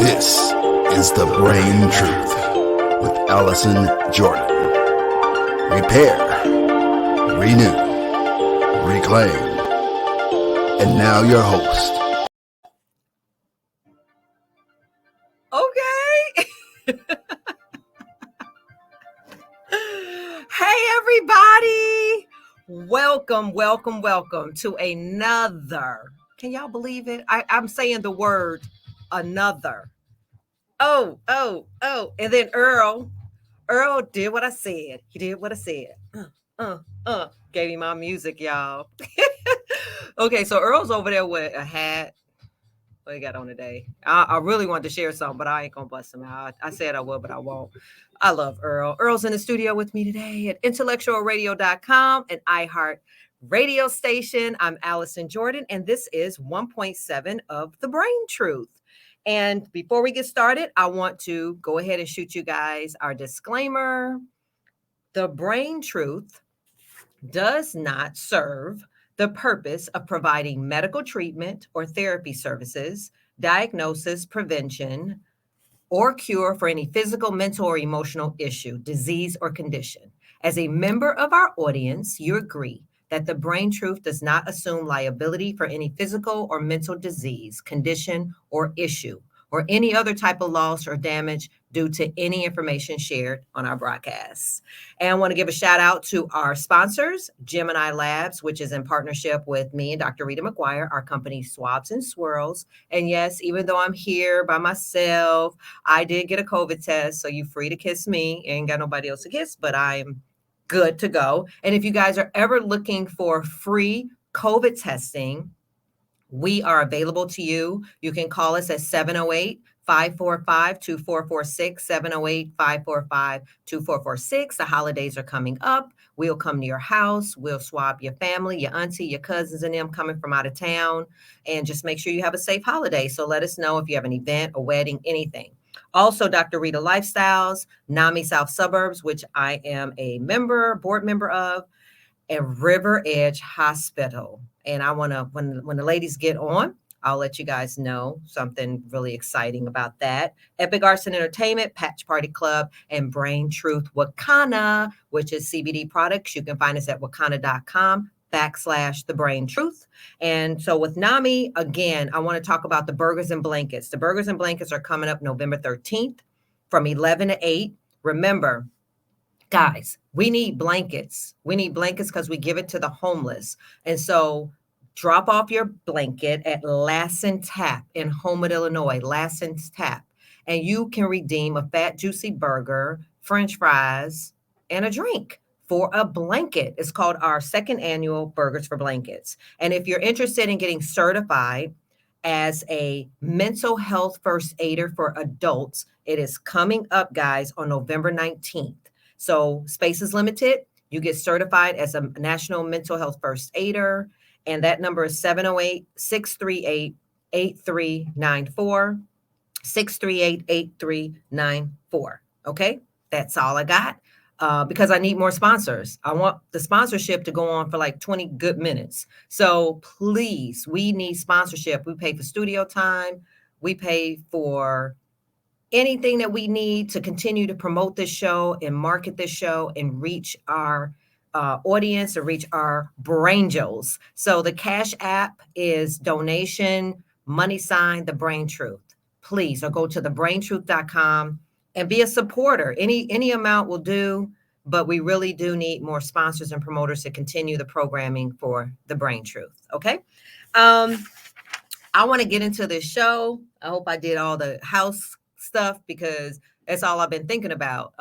This is The Brain Truth with Allison Jordan. Repair, renew, reclaim. And now your host. Okay. Hey, everybody. Welcome to another. Can y'all believe it? I'm saying the word another. Oh. And then Earl did what I said. He did what I said. Gave me my music, y'all. Okay, so Earl's over there with a hat. What he got on today? I really wanted to share something, but I ain't gonna bust him out. I said I would, but I won't. I love Earl. Earl's in the studio with me today at intellectualradio.com, an iHeart radio station. I'm Allison Jordan, and this is 1.7 of The Brain Truth. And before we get started, I want to go ahead and shoot you guys our disclaimer. The Brain Truth does not serve the purpose of providing medical treatment or therapy services, diagnosis, prevention, or cure for any physical, mental, or emotional issue, disease, or condition. As a member of our audience, you agree that the Brain Truth does not assume liability for any physical or mental disease, condition, or issue, or any other type of loss or damage due to any information shared on our broadcasts. And I want to give a shout out to our sponsors, Gemini Labs, which is in partnership with me and Dr. Rita McGuire, our company Swabs and Swirls. And yes, even though I'm here by myself, I did get a COVID test, so you're free to kiss me. Ain't got nobody else to kiss, but I'm good to go. And if you guys are ever looking for free COVID testing, we are available to you. You can call us at 708-545-2446, 708-545-2446. The holidays are coming up. We'll come to your house. We'll swab your family, your auntie, your cousins, and them coming from out of town. And just make sure you have a safe holiday. So let us know if you have an event, a wedding, anything. Also, Dr. Rita Lifestyles, NAMI South Suburbs, which I am a board member of, and River Edge Hospital. And I want to, when the ladies get on, I'll let you guys know something really exciting about that. Epic Arts and Entertainment, Patch Party Club, and Brain Truth Wakana, which is CBD products. You can find us at wakana.com/The Brain Truth. And so with NAMI, again, I want to talk about the Burgers and Blankets. The Burgers and Blankets are coming up November 13th from 11 to 8. Remember, guys, we need blankets. We need blankets because we give it to the homeless. And so drop off your blanket at Lassen's Tap in Homewood, Illinois, Lassen's Tap. And you can redeem a fat, juicy burger, French fries, and a drink for a blanket. It's called our second annual Burgers for Blankets. And if you're interested in getting certified as a mental health first aider for adults, it is coming up, guys, on November 19th. So space is limited. You get certified as a national mental health first aider. And that number is 708-638-8394, 638-8394. Okay, that's all I got because I need more sponsors. I want the sponsorship to go on for like 20 good minutes. So please, we need sponsorship. We pay for studio time. We pay for anything that we need to continue to promote this show and market this show and reach our audience and reach our braingels. So the Cash App is donation, $, The Brain Truth. Please, or go to thebraintruth.com and be a supporter. Any amount will do, but we really do need more sponsors and promoters to continue the programming for The Brain Truth. Okay. I want to get into this show. I hope I did all the house stuff because that's all I've been thinking about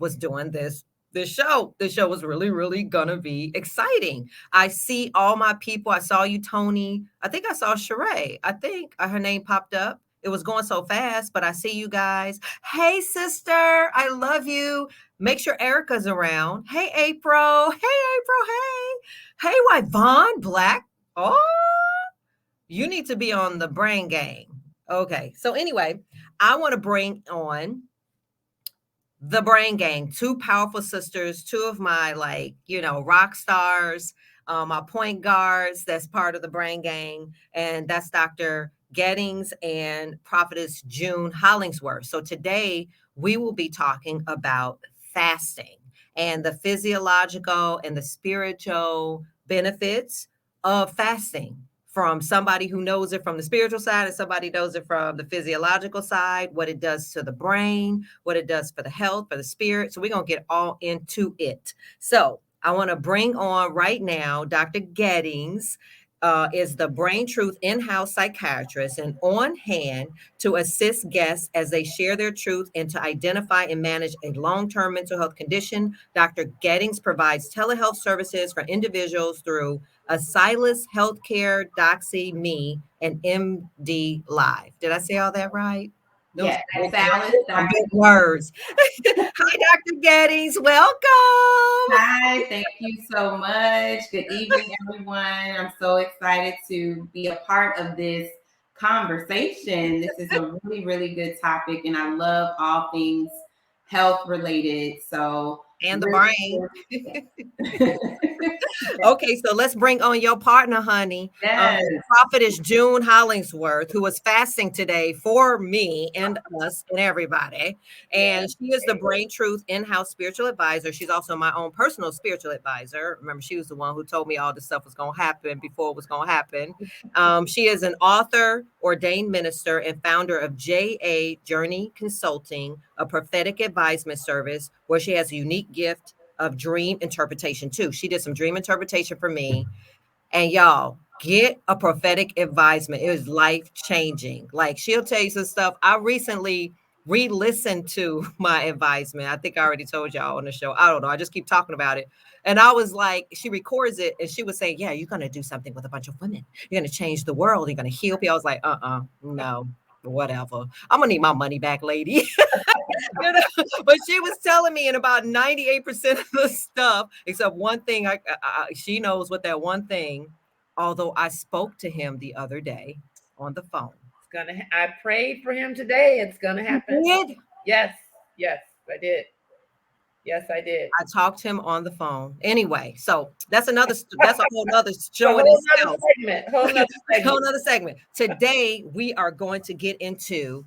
was doing this show. This show was really gonna be exciting. I see all my people. I saw you, Tony. I think I saw Sheree. I think her name popped up. It was going so fast, but I see you guys. Hey, sister, I love you. Make sure Erica's around. Hey, April. Hey, Yvonne Black. Oh, you need to be on the Brain Gang. Okay, so anyway, I want to bring on the Brain Gang, two powerful sisters, two of my rock stars, my point guards. That's part of the Brain Gang, and that's Dr. Gettings and Prophetess June Hollingsworth. So today we will be talking about fasting and the physiological and the spiritual benefits of fasting, from somebody who knows it from the spiritual side and somebody knows it from the physiological side, what it does to the brain, what it does for the health, for the spirit. So we're going to get all into it. So I want to bring on right now Dr. Gettings. Is the Brain Truth in-house psychiatrist and on hand to assist guests as they share their truth and to identify and manage a long-term mental health condition. Dr. Gettings provides telehealth services for individuals through Asilis Healthcare, Doxy Me, and MD Live. Did I say all that right? Those Yeah, Alice. are big words. Hi, Dr. Gettings. Welcome. Hi, thank you so much. Good evening, everyone. I'm so excited to be a part of this conversation. This is a really, really good topic, and I love all things health related. So, And the really brain. Okay, so let's bring on your partner, honey. Yes. Prophetess June Hollingsworth, who was fasting today for me and us and everybody. And she is the Brain Truth in-house spiritual advisor. She's also my own personal spiritual advisor. Remember, she was the one who told me all this stuff was going to happen before it was going to happen. She is an author, ordained minister, and founder of JA Journey Consulting, a prophetic advisement service where she has a unique gift of dream interpretation too. She did some dream interpretation for me. And y'all, get a prophetic advisement. It was life changing. Like, she'll tell you some stuff. I recently re-listened to my advisement. I think I already told y'all on the show. I don't know. I just keep talking about it. And I was like, she records it and she was saying, yeah, you're going to do something with a bunch of women. You're going to change the world. You're going to heal people. I was like, no, whatever. I'm going to need my money back, lady. You know, but she was telling me in about 98% of the stuff, except one thing, she knows what that one thing, although I spoke to him the other day on the phone. I prayed for him today. It's going to happen. You did? Yes, I did. Yes, I did. I talked to him on the phone. Anyway, so that's a whole nother show in itself. Whole nother segment. Today, we are going to get into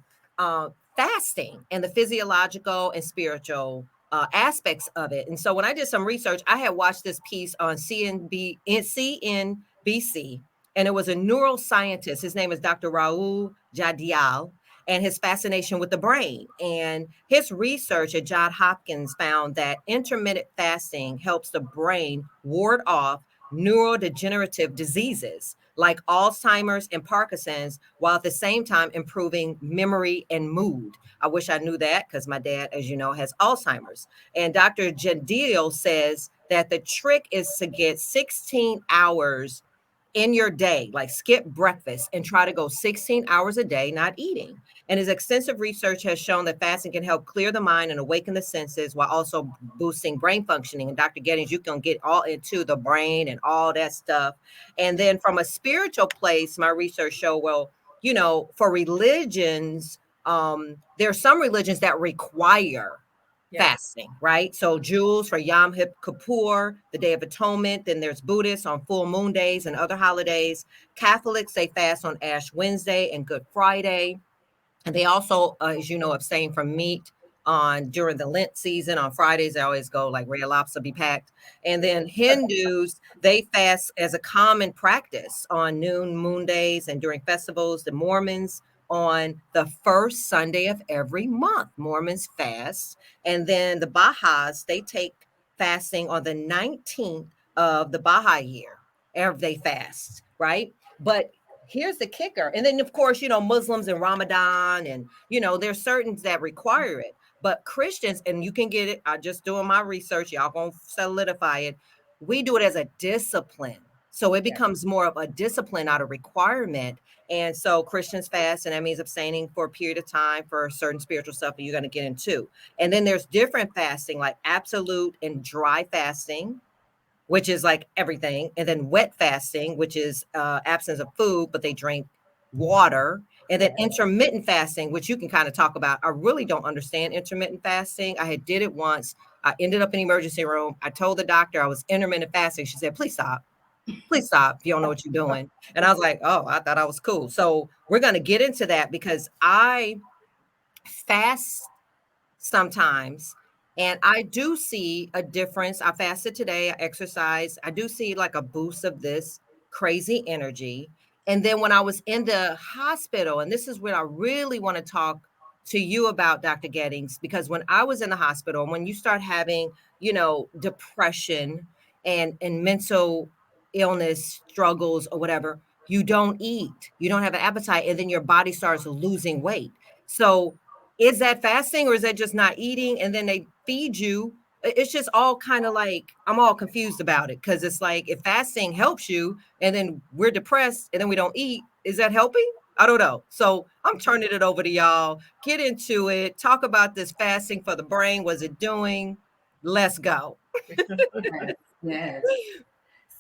fasting and the physiological and spiritual aspects of it. And so when I did some research, I had watched this piece on CNBC, and it was a neuroscientist. His name is Dr. Raul Jadial, and his fascination with the brain. And his research at Johns Hopkins found that intermittent fasting helps the brain ward off neurodegenerative diseases like Alzheimer's and Parkinson's, while at the same time improving memory and mood. I wish I knew that because my dad, as you know, has Alzheimer's. And Dr. Jadial says that the trick is to get 16 hours in your day, like skip breakfast and try to go 16 hours a day not eating. And his extensive research has shown that fasting can help clear the mind and awaken the senses while also boosting brain functioning. And Dr. Gettings, you can get all into the brain and all that stuff. And then from a spiritual place, my research showed, well, you know, for religions, there are some religions that require fasting, right? So Jews for Yom Kippur, the Day of Atonement. Then there's Buddhists on full moon days and other holidays. Catholics, they fast on Ash Wednesday and Good Friday. And they also, as you know, abstain from meat during the Lent season. On Fridays, they always go like red lobster be packed. And then Hindus, they fast as a common practice on moon days and during festivals. The Mormons on the first Sunday of every month, Mormons fast. And then the Baha'is, they take fasting on the 19th of the Baha'i year. They fast, right? But here's the kicker. And then, of course, you know, Muslims and Ramadan, and, you know, there's certain that require it. But Christians, and you can get it, I just doing my research, y'all gonna solidify it. We do it as a discipline. So it becomes more of a discipline, not a requirement. And so Christians fast, and that means abstaining for a period of time for certain spiritual stuff that you're going to get into. And then there's different fasting, like absolute and dry fasting, which is like everything. And then wet fasting, which is absence of food, but they drink water. And then intermittent fasting, which you can kind of talk about. I really don't understand intermittent fasting. I did it once. I ended up in the emergency room. I told the doctor I was intermittent fasting. She said, please stop. Please stop if you don't know what you're doing. And I was like, oh, I thought I was cool. So we're going to get into that because I fast sometimes. And I do see a difference. I fasted today, I exercised. I do see like a boost of this crazy energy. And then when I was in the hospital, and this is what I really want to talk to you about, Dr. Gettings, because when I was in the hospital, when you start having, depression and mental illness struggles or whatever, you don't eat, you don't have an appetite, and then your body starts losing weight. So is that fasting or is that just not eating and then they feed you? It's just all kind of like, I'm all confused about it because it's like if fasting helps you and then we're depressed and then we don't eat, is that helping? I don't know. So I'm turning it over to y'all. Get into it. Talk about this fasting for the brain. What's it doing? Let's go. Yes, yes.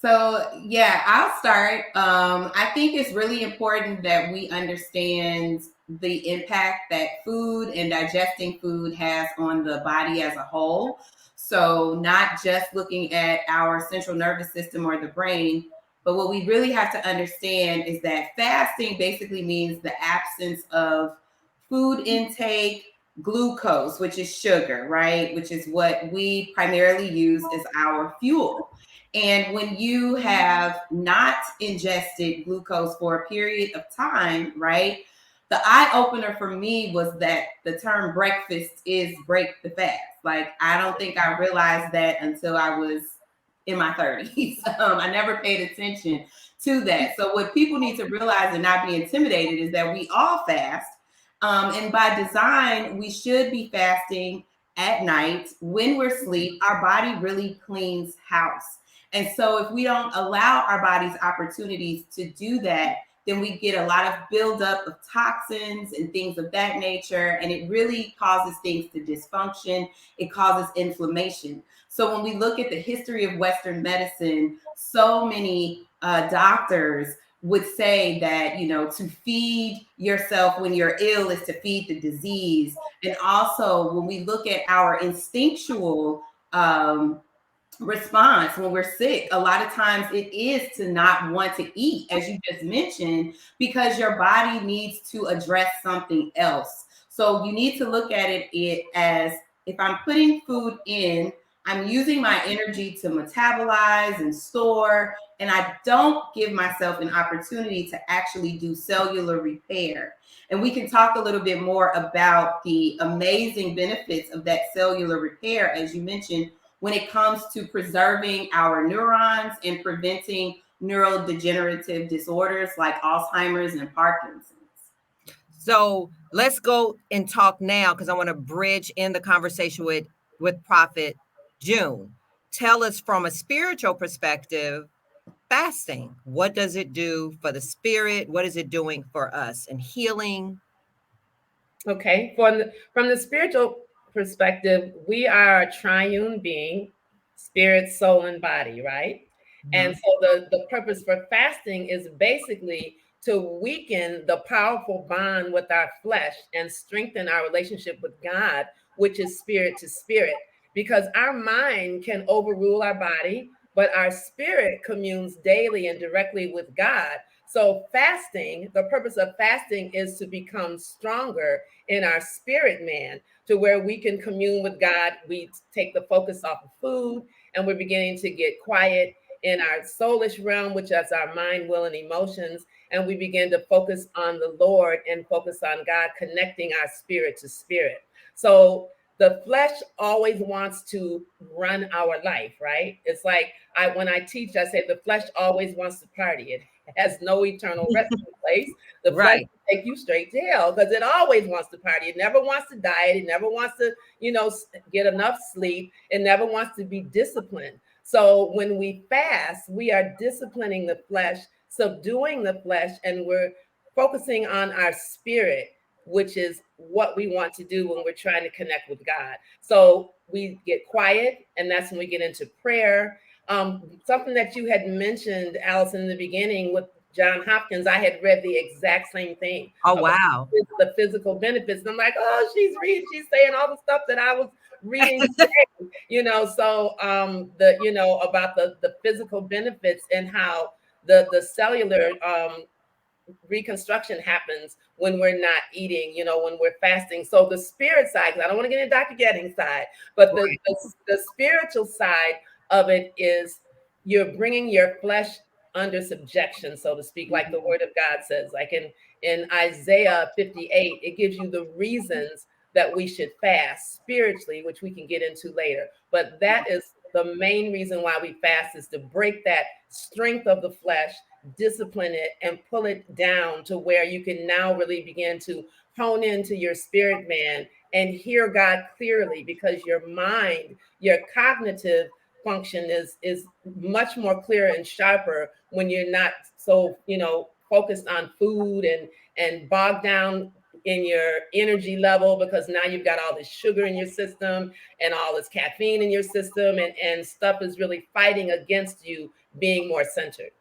So yeah, I'll start. I think it's really important that we understand the impact that food and digesting food has on the body as a whole. So not just looking at our central nervous system or the brain, but what we really have to understand is that fasting basically means the absence of food intake, glucose, which is sugar, right? Which is what we primarily use as our fuel. And when you have not ingested glucose for a period of time, right? The eye opener for me was that the term breakfast is break the fast. Like, I don't think I realized that until I was in my 30s. I never paid attention to that. So, what people need to realize and not be intimidated is that we all fast. And by design, we should be fasting at night when we're asleep. Our body really cleans house. And so if we don't allow our bodies opportunities to do that, then we get a lot of buildup of toxins and things of that nature. And it really causes things to dysfunction. It causes inflammation. So when we look at the history of Western medicine, so many doctors would say that, to feed yourself when you're ill is to feed the disease. And also when we look at our instinctual response when we're sick, a lot of times it is to not want to eat, as you just mentioned, because your body needs to address something else. So you need to look at it as, if I'm putting food in, I'm using my energy to metabolize and store, and I don't give myself an opportunity to actually do cellular repair. And we can talk a little bit more about the amazing benefits of that cellular repair, as you mentioned, when it comes to preserving our neurons and preventing neurodegenerative disorders like Alzheimer's and Parkinson's. So let's go and talk now because I want to bridge in the conversation with Prophet June. Tell us from a spiritual perspective, fasting, what does it do for the spirit? What is it doing for us and healing? Okay. From the spiritual perspective, we are a triune being, spirit, soul, and body, right? Mm-hmm. And so the purpose for fasting is basically to weaken the powerful bond with our flesh and strengthen our relationship with God, which is spirit to spirit, because our mind can overrule our body, but our spirit communes daily and directly with God. So fasting, the purpose of fasting is to become stronger in our spirit man, to where we can commune with God. We take the focus off of food and we're beginning to get quiet in our soulish realm, which is our mind, will, and emotions. And we begin to focus on the Lord and focus on God, connecting our spirit to spirit. So the flesh always wants to run our life, right? It's like when I teach, I say the flesh always wants to party. It has no eternal resting place. The flesh will take you straight to hell because it always wants to party. It never wants to diet. It never wants to, get enough sleep. It never wants to be disciplined. So when we fast, we are disciplining the flesh, subduing the flesh, and we're focusing on our spirit, which is what we want to do when we're trying to connect with God. So we get quiet, and that's when we get into prayer. Something that you had mentioned, Allison, in the beginning with John Hopkins, I had read the exact same thing. Oh, wow. The physical benefits. And I'm like, oh, she's saying all the stuff that I was reading today, so about the physical benefits and how the cellular reconstruction happens when we're not eating, when we're fasting. So the spirit side, 'cause I don't want to get into Dr. Getting's side, but the spiritual side of it is you're bringing your flesh under subjection, so to speak, like the word of God says, like in Isaiah 58, it gives you the reasons that we should fast spiritually, which we can get into later. But that is the main reason why we fast, is to break that strength of the flesh, discipline it, and pull it down to where you can now really begin to hone into your spirit man and hear God clearly, because your mind, your cognitive function is much more clear and sharper when you're not so focused on food and bogged down in your energy level, because now you've got all this sugar in your system and all this caffeine in your system, and stuff is really fighting against you being more centered.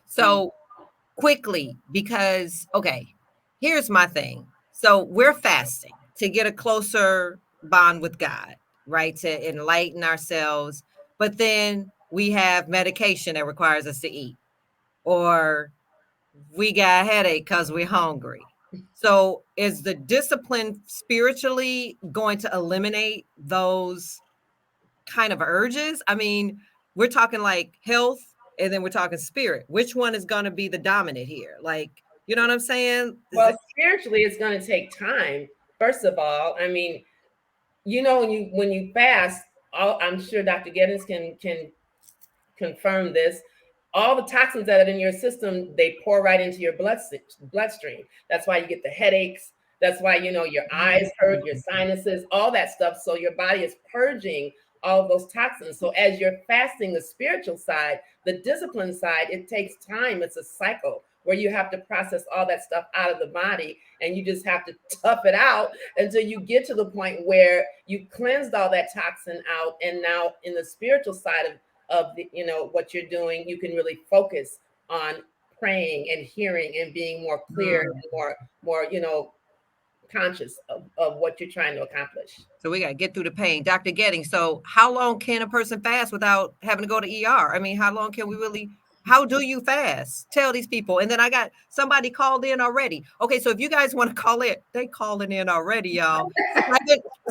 So quickly, because, okay, here's my thing. So we're fasting to get a closer bond with God, right? To enlighten ourselves. But then we have medication that requires us to eat, or we got a headache because we're hungry. So is the discipline spiritually going to eliminate those kind of urges? I mean, we're talking like health, and then we're talking spirit. Which one is going to be the dominant here? Like, you know what I'm saying? Well, spiritually, it's going to take time. First of all, I mean, when you fast, I'm sure Dr. Giddens can confirm this. All the toxins that are in your system, they pour right into your bloodstream. That's why you get the headaches. That's why, your eyes hurt, your sinuses, all that stuff. So your body is purging all of those toxins. So as you're fasting, the spiritual side, the discipline side, it takes time. It's a cycle where you have to process all that stuff out of the body, and you just have to tough it out until you get to the point where you cleansed all that toxin out. And now in the spiritual side of the, what you're doing, you can really focus on praying and hearing and being more clear and more conscious of what you're trying to accomplish. So we got to get through the pain. Dr. Getting, so how long can a person fast without having to go to ER? I mean, how long can we really, how do you fast? Tell these people. And then I got somebody called in already. Okay, so if you guys want to call in, they calling in already, y'all.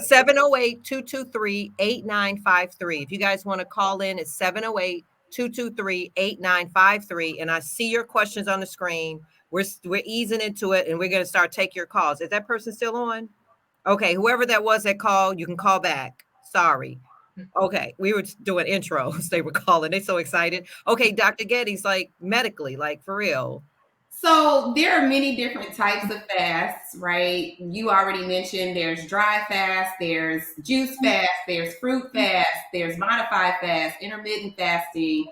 708-223-8953. If you guys want to call in, it's 708-223-8953. And I see your questions on the screen. We're easing into it, and we're going to start taking your calls. Is that person still on? Okay, whoever that was that called, you can call back. Sorry. Okay, we were doing intros. They were calling. They're so excited. Okay, Dr. Getty's like medically, like for real. So there are many different types of fasts, right? You already mentioned there's dry fast, there's juice fast, there's fruit fast, there's modified fast, intermittent fasting.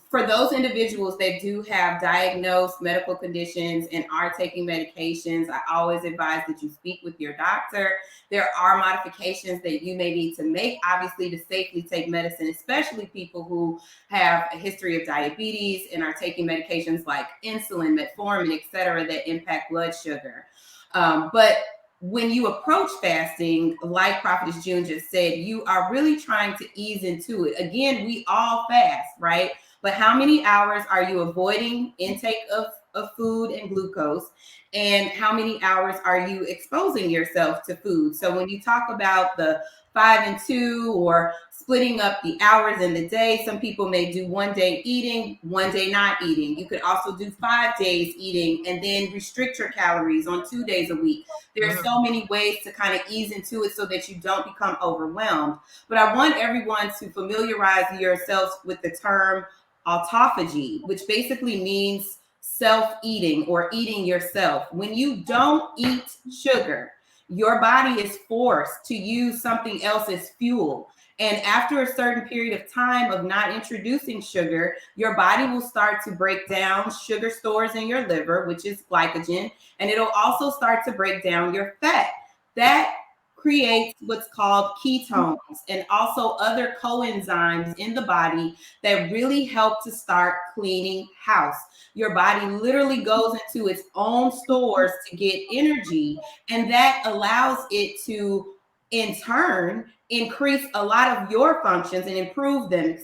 For those individuals that do have diagnosed medical conditions and are taking medications, I always advise that you speak with your doctor. There are modifications that you may need to make, obviously, to safely take medicine, especially people who have a history of diabetes and are taking medications like insulin, metformin, et cetera, that impact blood sugar. But when you approach fasting, like Prophetess June just said, you are really trying to ease into it. Again, we all fast, right? But how many hours are you avoiding intake of food and glucose? And how many hours are you exposing yourself to food? So when you talk about the 5 and 2 or splitting up the hours in the day, some people may do 1 day eating, 1 day not eating. You could also do 5 days eating and then restrict your calories on 2 days a week. There are so many ways to kind of ease into it so that you don't become overwhelmed. But I want everyone to familiarize yourselves with the term autophagy, which basically means self-eating or eating yourself. When you don't eat sugar, your body is forced to use something else as fuel. And after a certain period of time of not introducing sugar, your body will start to break down sugar stores in your liver, which is glycogen, and it'll also start to break down your fat. That creates what's called ketones and also other coenzymes in the body that really help to start cleaning house. Your body literally goes into its own stores to get energy, and that allows it to in turn increase a lot of your functions and improve them,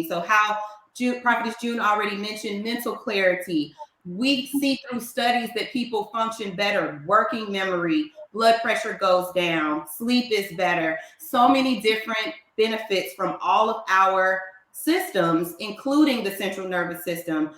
So how Prophetess June already mentioned mental clarity. We see through studies that people function better, working memory, blood pressure goes down, sleep is better. So many different benefits from all of our systems, including the central nervous system.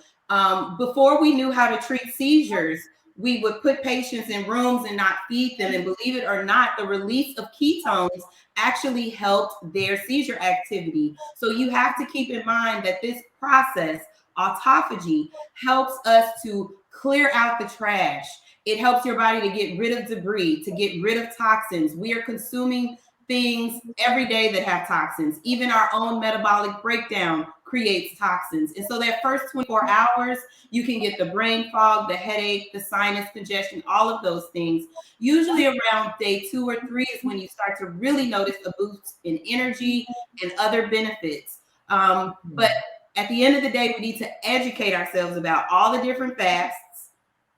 Before we knew how to treat seizures, we would put patients in rooms and not feed them. And believe it or not, the release of ketones actually helped their seizure activity. So you have to keep in mind that this process, autophagy, helps us to clear out the trash. It helps your body to get rid of debris, to get rid of toxins. We are consuming things every day that have toxins. Even our own metabolic breakdown creates toxins. And so that first 24 hours, you can get the brain fog, the headache, the sinus congestion, all of those things. Usually around day 2 or 3 is when you start to really notice a boost in energy and other benefits. But at the end of the day, we need to educate ourselves about all the different fasts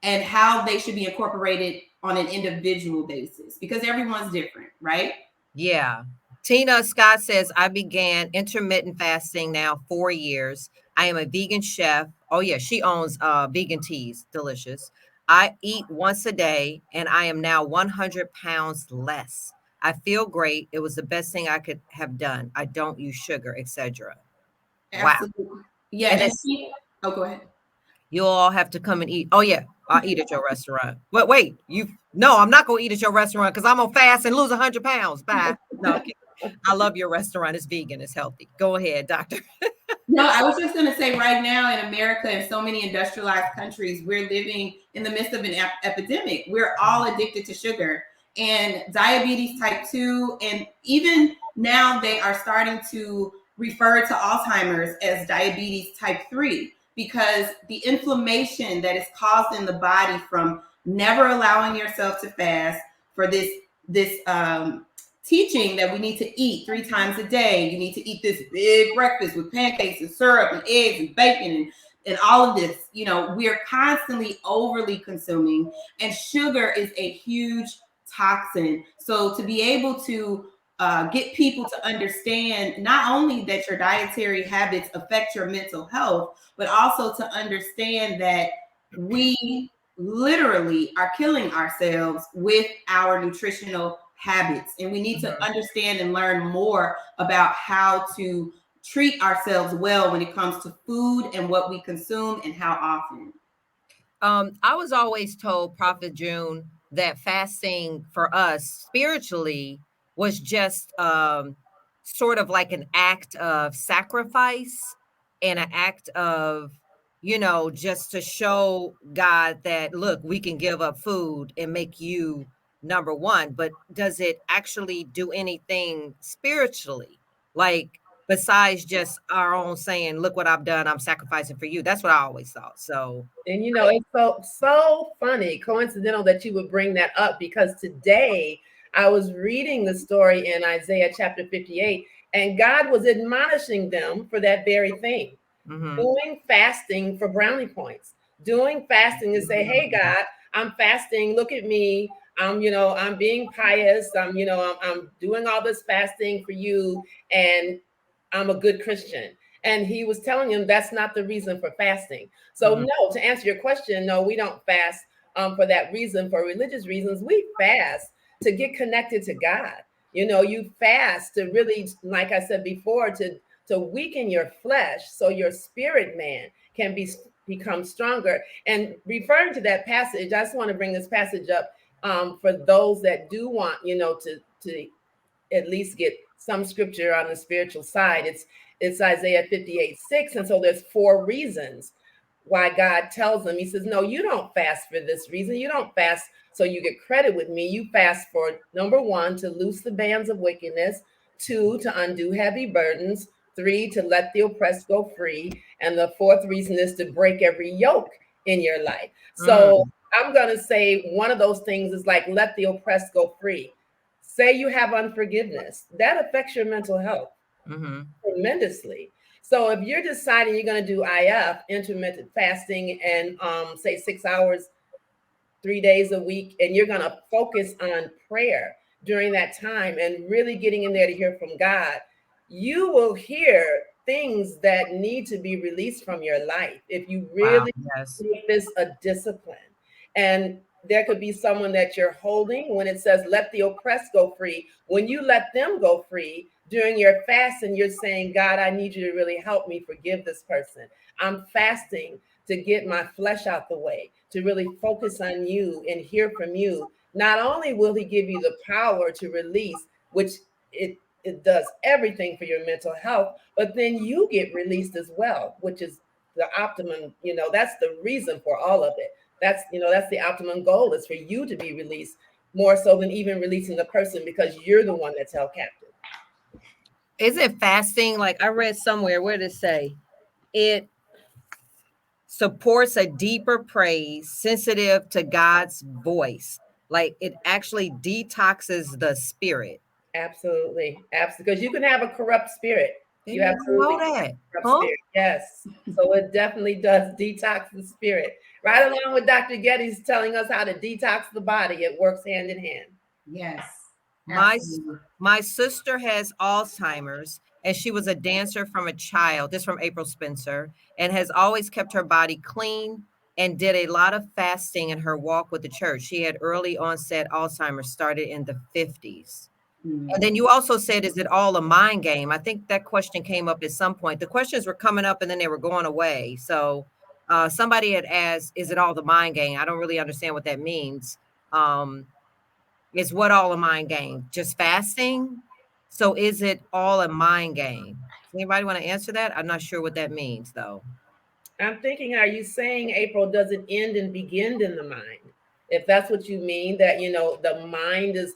and how they should be incorporated on an individual basis, because everyone's different, right? Yeah. Tina Scott says, I began intermittent fasting now 4 years. I am a vegan chef. Oh, yeah. She owns vegan teas. Delicious. I eat once a day and I am now 100 pounds less. I feel great. It was the best thing I could have done. I don't use sugar, etc. Wow. Absolutely. Yeah. And Oh, go ahead. You all have to come and eat. Oh, yeah. I'll eat at your restaurant. But wait, no, I'm not going to eat at your restaurant because I'm going to fast and lose 100 pounds. Bye. No, I love your restaurant. It's vegan. It's healthy. Go ahead, doctor. No, I was just going to say right now in America and so many industrialized countries, we're living in the midst of an epidemic. We're all addicted to sugar and diabetes type 2. And even now they are starting to refer to Alzheimer's as diabetes type 3, because the inflammation that is caused in the body from never allowing yourself to fast, for this teaching that we need to eat 3 times a day. You need to eat this big breakfast with pancakes and syrup and eggs and bacon and all of this. We're constantly overly consuming, and sugar is a huge toxin. So to be able to get people to understand not only that your dietary habits affect your mental health, but also to understand that we literally are killing ourselves with our nutritional habits. And we need to understand and learn more about how to treat ourselves well when it comes to food and what we consume and how often. I was always told, Prophet June, that fasting for us spiritually was just sort of like an act of sacrifice and an act of, just to show God that, look, we can give up food and make you number one. But does it actually do anything spiritually? Like, besides just our own saying, look what I've done, I'm sacrificing for you. That's what I always thought. So, and it's so funny, coincidental that you would bring that up, because today I was reading the story in Isaiah chapter 58, and God was admonishing them for that very thing. Doing fasting for brownie points, doing fasting to say, hey, God, I'm fasting. Look at me. I'm being pious. I'm doing all this fasting for you, and I'm a good Christian. And he was telling him that's not the reason for fasting. So no, to answer your question, no, we don't fast for that reason. For religious reasons, we fast to get connected to God. You fast to really, like I said before, to weaken your flesh so your spirit man can become stronger. And referring to that passage, I just want to bring this passage up for those that do want, to at least get some scripture on the spiritual side. It's Isaiah 58:6. And so there's 4 reasons why God tells them. He says, no, you don't fast for this reason. You don't fast so you get credit with me. You fast for, number 1, to loose the bands of wickedness, 2, to undo heavy burdens, 3, to let the oppressed go free. And the 4th reason is to break every yoke in your life. So I'm going to say one of those things is like, let the oppressed go free. Say you have unforgiveness. That affects your mental health tremendously. So if you're deciding you're going to do IF, intermittent fasting, and say 6 hours, 3 days a week, and you're going to focus on prayer, during that time and really getting in there to hear from God, you will hear things that need to be released from your life if you really make this a discipline. And there could be someone that you're holding when it says, let the oppressed go free. When you let them go free during your fast and you're saying, God, I need you to really help me forgive this person. I'm fasting to get my flesh out the way, to really focus on you and hear from you. Not only will he give you the power to release, which it does everything for your mental health, but then you get released as well, which is the optimum, that's the reason for all of it. That's the optimum goal, is for you to be released more so than even releasing the person, because you're the one that's held captive. Is it fasting? Like I read somewhere, where did it say? It supports a deeper praise, sensitive to God's voice. Like it actually detoxes the spirit. Absolutely. Because you can have a corrupt spirit. You absolutely know that. Spirit. Yes. So it definitely does detox the spirit. Right along with Dr. Getty's telling us how to detox the body. It works hand in hand. Yes. My sister has Alzheimer's, and she was a dancer from a child. This from April Spencer, and has always kept her body clean and did a lot of fasting in her walk with the church. She had early onset Alzheimer's, started in the 50s. And then you also said, is it all a mind game? I think that question came up at some point. The questions were coming up and then they were going away. So somebody had asked, is it all the mind game? I don't really understand what that means. Is what all a mind game? Just fasting? So is it all a mind game? Anybody want to answer that? I'm not sure what that means, though. I'm thinking, are you saying, April, does it end and begin in the mind? If that's what you mean, that, the mind is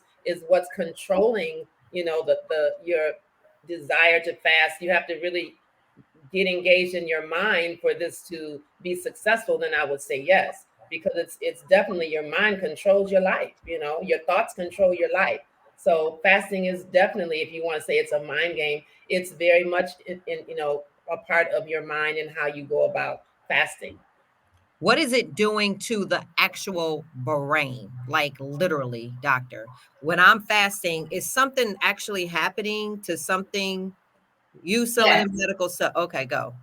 what's controlling, your desire to fast. You have to really get engaged in your mind for this to be successful. Then I would say yes, because it's definitely your mind controls your life. Your thoughts control your life. So fasting is definitely, if you want to say it's a mind game, it's very much in a part of your mind and how you go about fasting. What is it doing to the actual brain? Like literally, doctor, when I'm fasting, is something actually happening to something? You selling him medical stuff? Okay, go.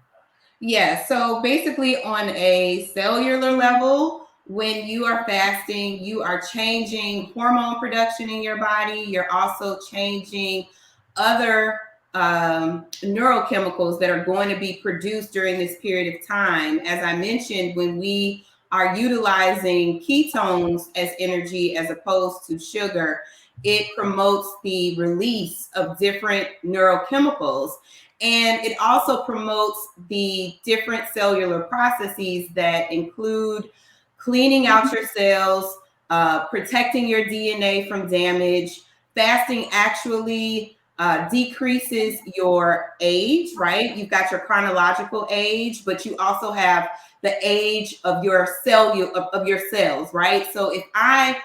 Yeah. So basically, on a cellular level, when you are fasting, you are changing hormone production in your body. You're also changing other neurochemicals that are going to be produced during this period of time. As I mentioned, when we are utilizing ketones as energy as opposed to sugar, it promotes the release of different neurochemicals. And it also promotes the different cellular processes that include cleaning out your cells, protecting your DNA from damage. Fasting actually decreases your age, right? You've got your chronological age, but you also have the age of your cells, right? So if I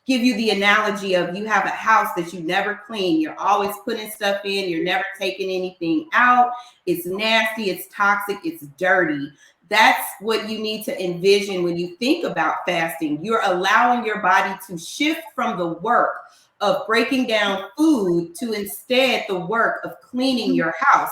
give you the analogy of, you have a house that you never clean, you're always putting stuff in, you're never taking anything out, it's nasty, it's toxic, it's dirty. That's what you need to envision when you think about fasting. You're allowing your body to shift from the work of breaking down food to instead the work of cleaning your house.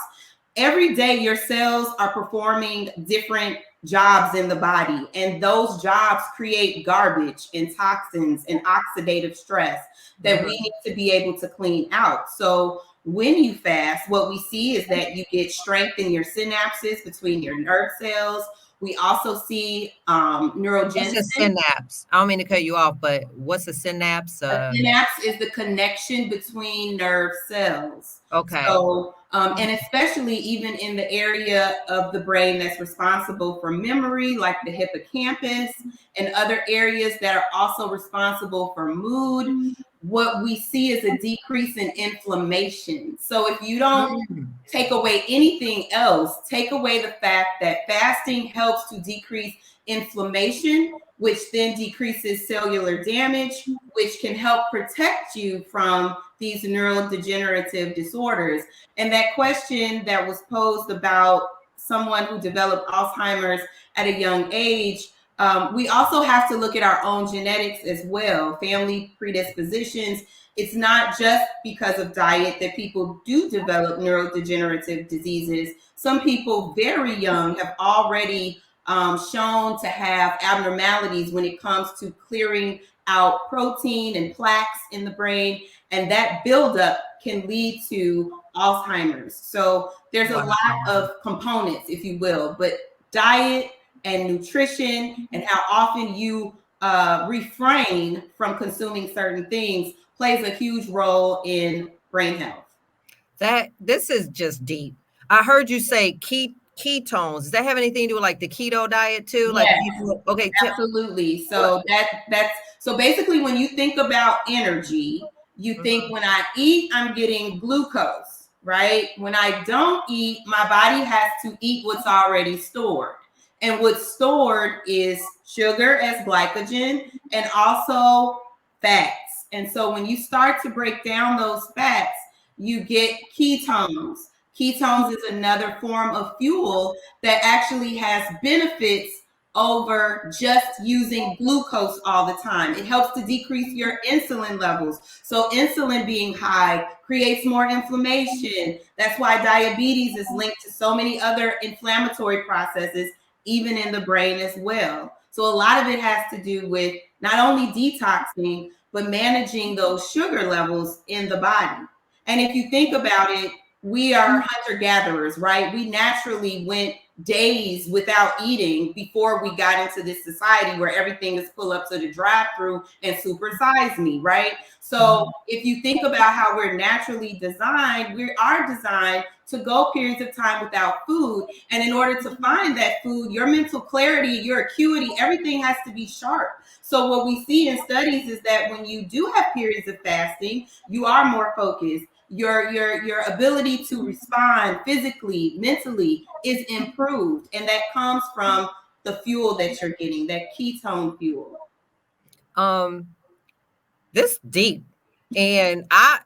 Every day your cells are performing different jobs in the body, and those jobs create garbage and toxins and oxidative stress that we need to be able to clean out. So when you fast, what we see is that you get strength in your synapses between your nerve cells. We also see neurogenesis. What's a synapse? I don't mean to cut you off, but what's a synapse? A synapse is the connection between nerve cells. Okay. So, and especially even in the area of the brain that's responsible for memory, like the hippocampus, and other areas that are also responsible for mood, what we see is a decrease in inflammation. So if you don't take away anything else, take away the fact that fasting helps to decrease inflammation, which then decreases cellular damage, which can help protect you from these neurodegenerative disorders. And that question that was posed about someone who developed Alzheimer's at a young age, We also have to look at our own genetics as well, family predispositions. It's not just because of diet that people do develop neurodegenerative diseases. Some people very young have already shown to have abnormalities when it comes to clearing out protein and plaques in the brain, and that buildup can lead to Alzheimer's. So there's a lot of components, if you will, but diet and nutrition and how often you refrain from consuming certain things plays a huge role in brain health. This is just deep. I heard you say ketones. Does that have anything to do with like the keto diet too? Like, yes, okay, absolutely. So that's so basically when you think about energy, you think when I eat, I'm getting glucose, right? When I don't eat, my body has to eat what's already stored. And what's stored is sugar as glycogen and also fats. And so when you start to break down those fats, you get ketones. Ketones is another form of fuel that actually has benefits over just using glucose all the time. It helps to decrease your insulin levels. So insulin being high creates more inflammation. That's why diabetes is linked to so many other inflammatory processes, even in the brain as well. So a lot of it has to do with not only detoxing, but managing those sugar levels in the body. And if you think about it, we are hunter-gatherers, right? We naturally went days without eating before we got into this society where everything is pull up to the drive-through and supersize me, right? So if you think about how we're naturally designed, we are designed to go periods of time without food. And in order to find that food, your mental clarity, your acuity, everything has to be sharp. So what we see in studies is that when you do have periods of fasting, you are more focused. Your ability to respond physically, mentally is improved. And that comes from the fuel that you're getting, that ketone fuel. This deep. And I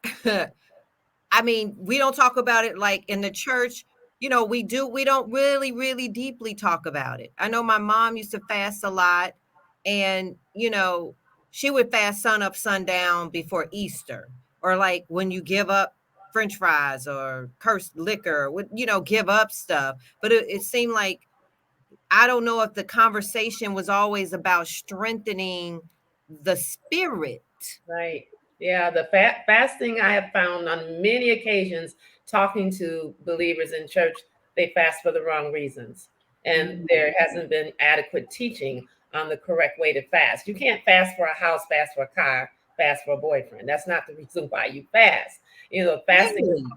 mean, we don't talk about it like in the church. You know, we don't really deeply talk about it. I know my mom used to fast a lot, and you know, she would fast sun up, sundown before Easter, or like when you give up French fries or cursed liquor, you know, give up stuff. But it seemed like, I don't know if the conversation was always about strengthening the spirit. Right. Yeah, the fasting I have found on many occasions talking to believers in church, they fast for the wrong reasons. And there hasn't been adequate teaching on the correct way to fast. You can't fast for a house, fast for a car, fast for a boyfriend. That's not the reason why you fast. You know, fasting,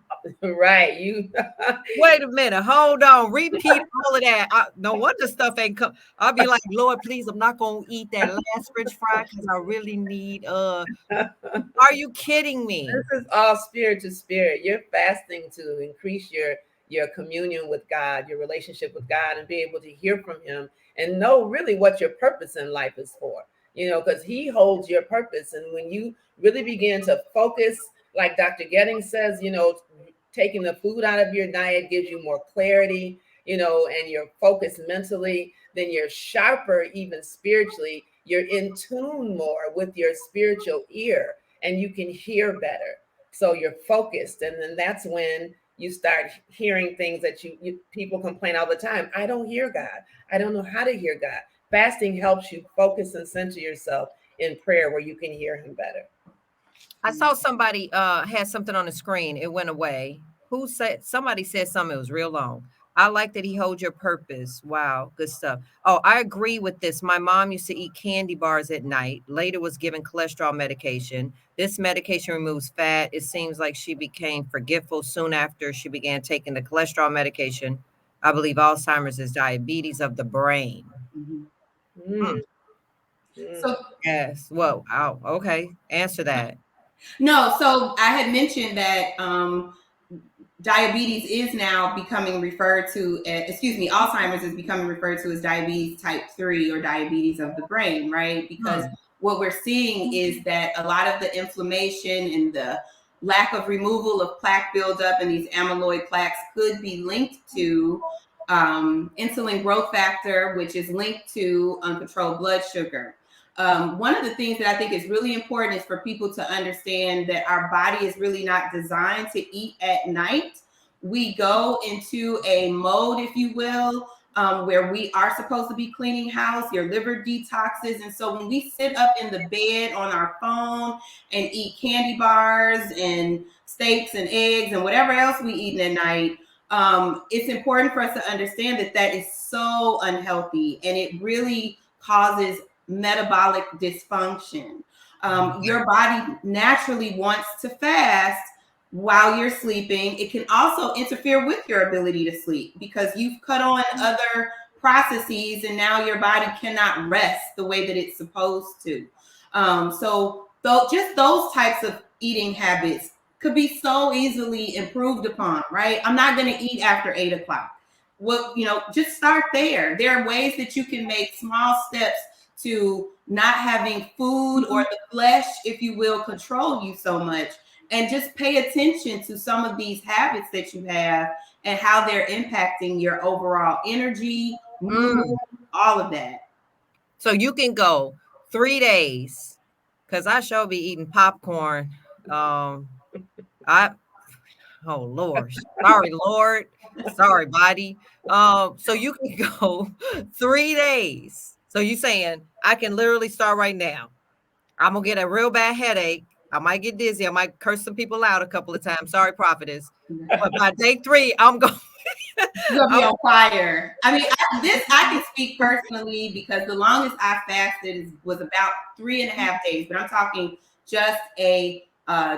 right? You wait a minute, hold on, repeat all of that. No wonder stuff ain't come. I'll be like, Lord, please, I'm not gonna eat that last French fry because I really need. Are you kidding me? This is all spirit to spirit. You're fasting to increase your communion with God, your relationship with God, and be able to hear from Him and know really what your purpose in life is for. You know, because He holds your purpose, and when you really begin to focus, like Dr. Getting says, you know, taking the food out of your diet gives you more clarity, you know, and you're focused mentally, then you're sharper, even spiritually. You're in tune more with your spiritual ear, and you can hear better. So you're focused. And then that's when you start hearing things that you people complain all the time. I don't hear God. I don't know how to hear God. Fasting helps you focus and center yourself in prayer where you can hear Him better. I saw somebody had something on the screen. It went away. Somebody said something. It was real long. I like that He holds your purpose. Wow, good stuff. Oh, I agree with this. My mom used to eat candy bars at night. Later was given cholesterol medication. This medication removes fat. It seems like she became forgetful soon after she began taking the cholesterol medication. I believe Alzheimer's is diabetes of the brain. So yes. Well, okay. Answer that. No, so I had mentioned that diabetes is now becoming referred to, Alzheimer's is becoming referred to as diabetes type 3 or diabetes of the brain, right? Because what we're seeing is that a lot of the inflammation and the lack of removal of plaque buildup and these amyloid plaques could be linked to insulin growth factor, which is linked to uncontrolled blood sugar. One of the things that I think is really important is for people to understand that our body is really not designed to eat at night. We go into a mode, if you will, where we are supposed to be cleaning house, your liver detoxes. And so when we sit up in the bed on our phone and eat candy bars and steaks and eggs and whatever else we eat at night, it's important for us to understand that that is so unhealthy, and it really causes metabolic dysfunction. Your body naturally wants to fast while you're sleeping. It can also interfere with your ability to sleep because you've cut on other processes and now your body cannot rest the way that it's supposed to. Just those types of eating habits could be so easily improved upon, right? I'm not going to eat after 8 o'clock. Well, just start there. There are ways that you can make small steps to not having food or the flesh, if you will, control you so much. And just pay attention to some of these habits that you have and how they're impacting your overall energy, mood, all of that. So you can go 3 days, because I shall be eating popcorn. Oh Lord. Sorry, Lord. Sorry, body. So you can go 3 days. So you saying I can literally start right now. I'm gonna get a real bad headache. I might get dizzy. I might curse some people out a couple of times. Sorry, prophetess. But by day 3, I'm going. You're gonna be on fire. I mean, I can speak personally because the longest I fasted was about 3.5 days. But I'm talking just a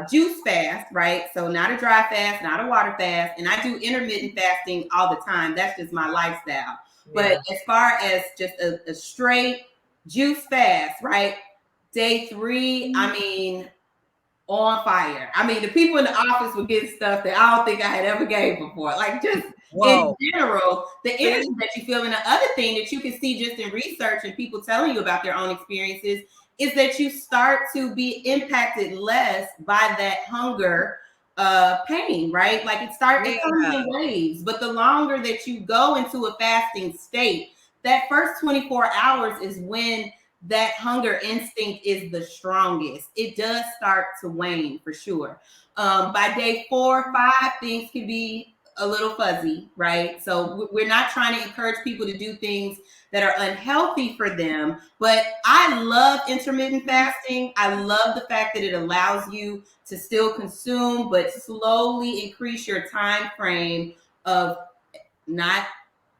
juice fast, right? So not a dry fast, not a water fast, and I do intermittent fasting all the time. That's just my lifestyle. Yeah. But as far as just a straight juice fast, right? Day 3, I mean, on fire. I mean, the people in the office were getting stuff that I don't think I had ever gave before. Like just in general, the energy that you feel. And the other thing that you can see just in research and people telling you about their own experiences is that you start to be impacted less by that hunger pain, right? Like it comes in waves, but the longer that you go into a fasting state, that first 24 hours is when that hunger instinct is the strongest. It does start to wane for sure. By day 4 or 5, things can be a little fuzzy, right? So we're not trying to encourage people to do things that are unhealthy for them. But I love intermittent fasting. I love the fact that it allows you to still consume, but slowly increase your time frame of not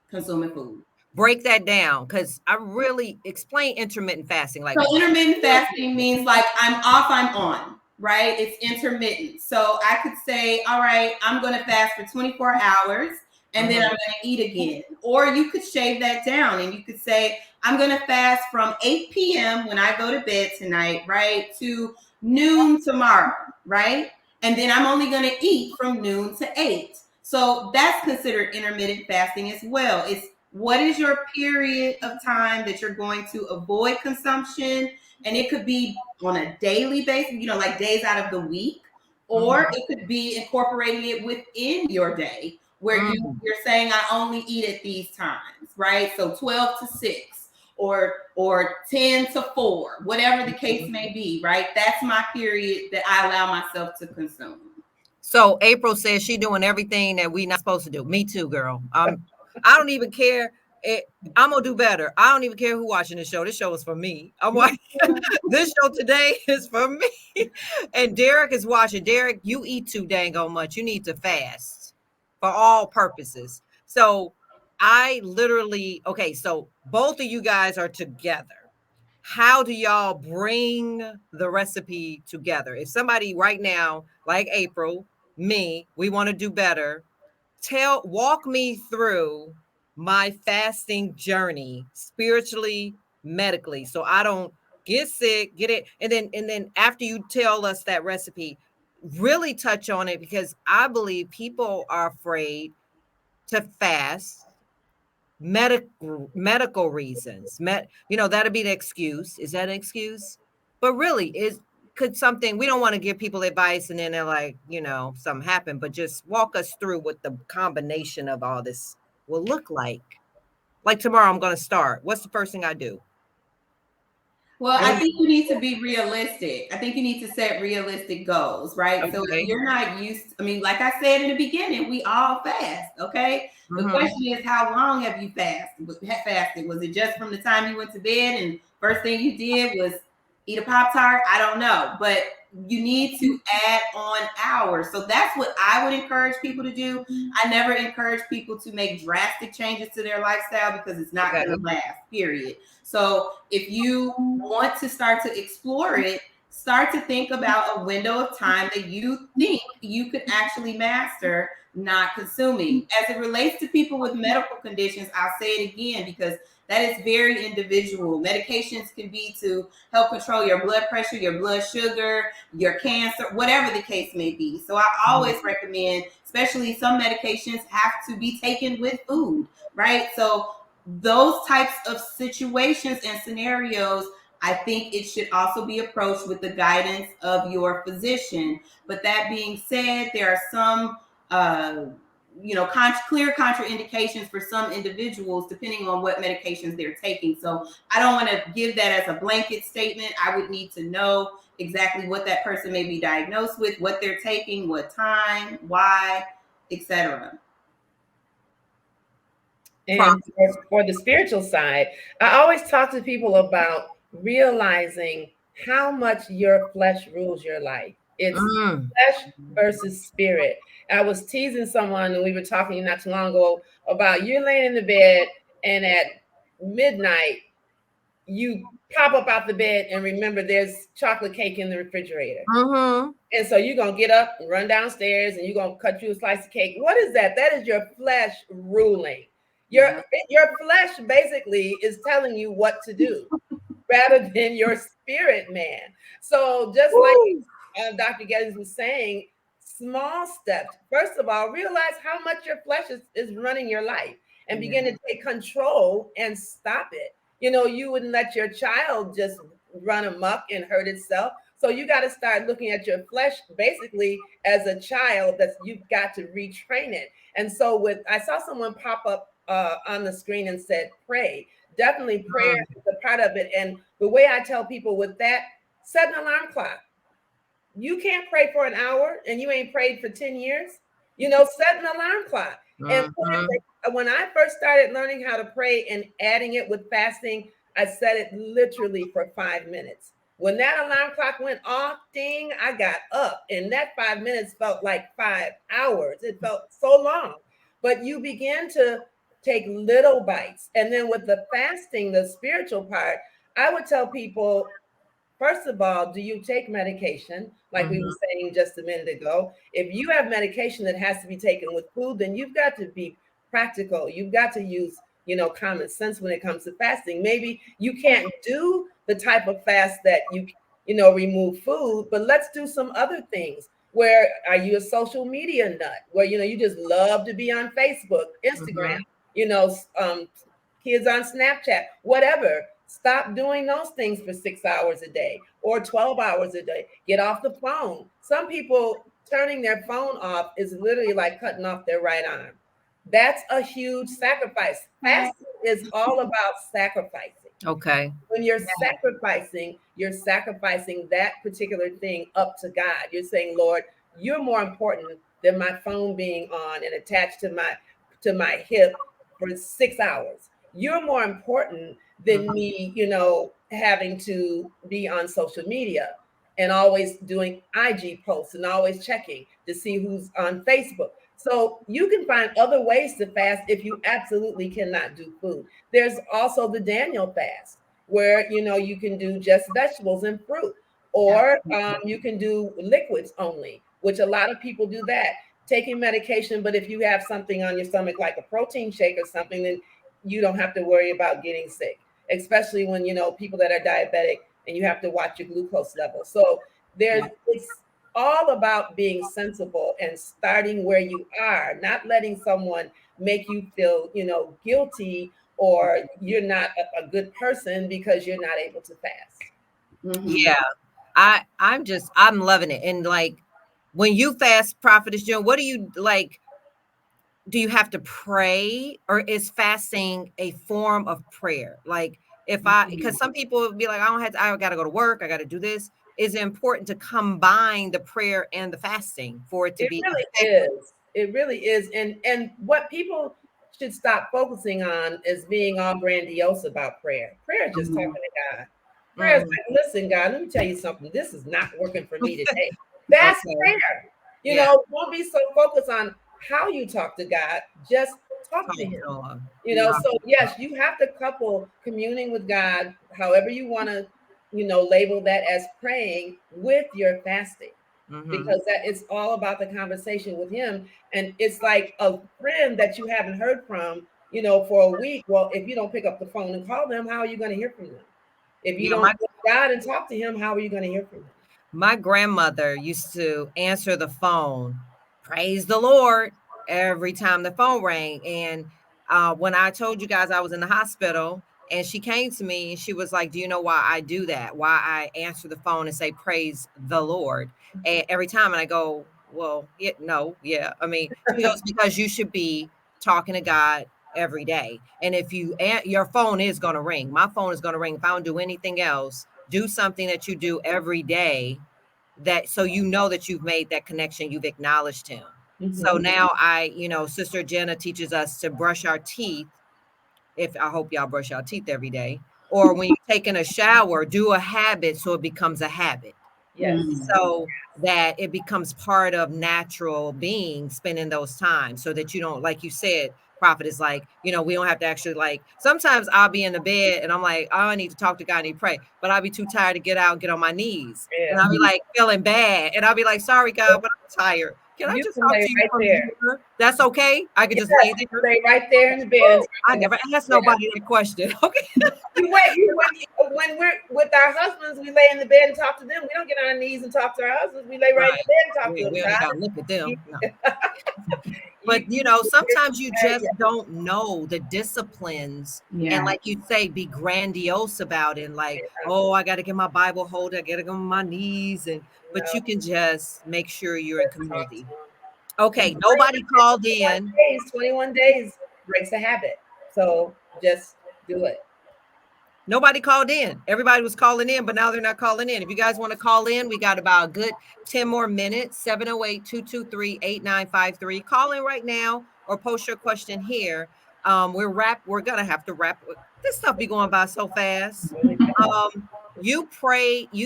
consuming food. Break that down, because I really explain intermittent fasting. Like, so intermittent fasting means like I'm off, I'm on, right? It's intermittent. So I could say, all right, I'm going to fast for 24 hours and then I'm going to eat again. Or you could shave that down and you could say, I'm going to fast from 8 p.m. when I go to bed tonight, right, to noon tomorrow, right? And then I'm only going to eat from noon to 8. So that's considered intermittent fasting as well. It's what is your period of time that you're going to avoid consumption? And it could be on a daily basis, like days out of the week, or it could be incorporating it within your day where you're saying I only eat at these times, right? So 12 to 6 or 10 to 4, whatever the case may be, right? That's my period that I allow myself to consume. So April says she's doing everything that we're not supposed to do. Me too, girl. I don't even care. I'm gonna do better. I don't even care who watching this show. This show is for me. I'm watching this show today is for me. And Derek is watching. Derek, you eat too dang on much. You need to fast for all purposes. So I literally, so both of you guys are together. How do y'all bring the recipe together? If somebody right now, like April, me, we want to do better, walk me through my fasting journey spiritually, medically, so I don't get sick, get it. And then after you tell us that recipe, really touch on it, because I believe people are afraid to fast. Medical reasons. That'll be the excuse. Is that an excuse? But really, could something, we don't want to give people advice and then they're like, something happened, but just walk us through with the combination of all this will look like. Like tomorrow, I'm going to start. What's the first thing I do? Well, I think you need to be realistic. I think you need to set realistic goals, right? Okay. So if you're not used, I mean, like I said in the beginning, we all fast, okay? The question is, how long have you fasted? Was it just from the time you went to bed and first thing you did was eat a Pop-Tart? I don't know, but you need to add on hours. So that's what I would encourage people to do. I never encourage people to make drastic changes to their lifestyle because it's not going to last, period. So if you want to start to explore it, start to think about a window of time that you think you could actually master not consuming. As it relates to people with medical conditions, I'll say it again because that is very individual. Medications can be to help control your blood pressure, your blood sugar, your cancer, whatever the case may be. So I always recommend, especially some medications have to be taken with food, right? So those types of situations and scenarios, I think it should also be approached with the guidance of your physician. But that being said, there are some clear contraindications for some individuals depending on what medications they're taking. So I don't want to give that as a blanket statement. I would need to know exactly what that person may be diagnosed with, what they're taking, what time, why, etc. And for the spiritual side, I always talk to people about realizing how much your flesh rules your life. It's flesh versus spirit. I was teasing someone, and we were talking not too long ago about you laying in the bed, and at midnight, you pop up out the bed and remember there's chocolate cake in the refrigerator. And so you're going to get up and run downstairs, and you're going to cut you a slice of cake. What is that? That is your flesh ruling. Your flesh basically is telling you what to do rather than your spirit man. So just like Dr. Geddes was saying, small steps. First of all, realize how much your flesh is running your life and begin to take control and stop it. You know, you wouldn't let your child just run amok and hurt itself. So you got to start looking at your flesh basically as a child that you've got to retrain it. And so I saw someone pop up on the screen and said, pray. Definitely prayer is a part of it. And the way I tell people with that, set an alarm clock. You can't pray for an hour and you ain't prayed for 10 years. You know, set an alarm clock. And when I first started learning how to pray and adding it with fasting, I set it literally for 5 minutes. When that alarm clock went off, ding, I got up. And that 5 minutes felt like 5 hours. It felt so long. But you begin to take little bites. And then with the fasting, the spiritual part, I would tell people, first of all, do you take medication? Like we were saying just a minute ago. If you have medication that has to be taken with food, then you've got to be practical. You've got to use, common sense when it comes to fasting. Maybe you can't do the type of fast that you remove food, but let's do some other things. Where are you a social media nut? Where, you just love to be on Facebook, Instagram, kids on Snapchat, whatever. Stop doing those things for 6 hours a day or 12 hours a day. Get off the phone. Some people turning their phone off is literally like cutting off their right arm. That's a huge sacrifice. Fasting is all about sacrificing. Okay. When you're sacrificing that particular thing up to God. You're saying, Lord, you're more important than my phone being on and attached to my hip for 6 hours. You're more important than me, having to be on social media and always doing IG posts and always checking to see who's on Facebook. So you can find other ways to fast if you absolutely cannot do food. There's also the Daniel fast where, you can do just vegetables and fruit, or you can do liquids only, which a lot of people do that, taking medication. But if you have something on your stomach, like a protein shake or something, then you don't have to worry about getting sick, especially when, people that are diabetic and you have to watch your glucose level. So it's all about being sensible and starting where you are, not letting someone make you feel, guilty or you're not a good person because you're not able to fast. Yeah. I'm loving it. And like when you fast, Prophetess June, what do you like? do you have to pray, or is fasting a form of prayer? Like if because some people would be like, I got to go to work, I got to do this. Is it important to combine the prayer and the fasting for it to It be really effective? is. It really is. And what people should stop focusing on is being all grandiose about prayer. Prayer is just talking to God. Prayer is Mhm. like, listen, God, let me tell you something. This is not working for me today. That's Okay. prayer. Yeah. Don't be so focused on how you talk to God. Just talk to Talk him. to 'em. So yes, you have to couple communing with God, however you want to, label that as praying with your fasting, Mhm. because that it's all about the conversation with him. And it's like a friend that you haven't heard from, for a week. Well, if you don't pick up the phone and call them, how are you going to hear from them? If you Yeah, don't go to God and talk to him, how are you going to hear from him? my grandmother used to answer the phone, praise the Lord, every time the phone rang. And when I told you guys I was in the hospital, and she came to me and she was like, do you know why I do that? Why I answer the phone and say, praise the Lord, and every time? And I go, well, yeah, no, yeah. I mean, she goes, because you should be talking to God every day. And if your phone is going to ring, my phone is going to ring. If I don't do anything else, do something that you do every day, that so you know that you've made that connection, you've acknowledged him. So Mm-hmm. now Sister Jenna teaches us to brush our teeth. If I hope y'all brush your teeth every day, or when you're taking a shower, do a habit so it becomes a habit, Yes. so that it becomes part of natural being, spending those times, so that you don't, like you said, Prophet, is like, we don't have to actually, like, sometimes I'll be in the bed and I'm like, oh, I need to talk to God, I need to pray, but I'll be too tired to get out and get on my knees, and Yeah. I'll be like feeling bad, and I'll be like, sorry God, but I'm tired, can I You just can talk lay to you right from there. here? That's okay, I could just lay Yes, there. lay right there in the bed and Woo! talk I to God. never asked Yeah. nobody that question. Okay. When we're with our husbands, we lay in the bed and talk to them. We don't get on our knees and talk to our husbands. We lay right in Right. the bed and talk to Yeah, them. we only got to look at You, them. No. you, But sometimes you yeah, just don't know the disciplines, and Yeah. like you say, be grandiose about it. And like, oh, I got to get my Bible holder, I got to go on my knees, but no, you can just make sure you're in just talk to community. them. And Okay, nobody called 21 in. days, 21 days breaks a habit. So just do it. Nobody called in. Everybody was calling in, but now they're not calling in. If you guys want to call in, we got about a good 10 more minutes. 708-223-8953. Call in right now or post your question here. We're gonna have to wrap. This stuff be going by so fast. Really do. You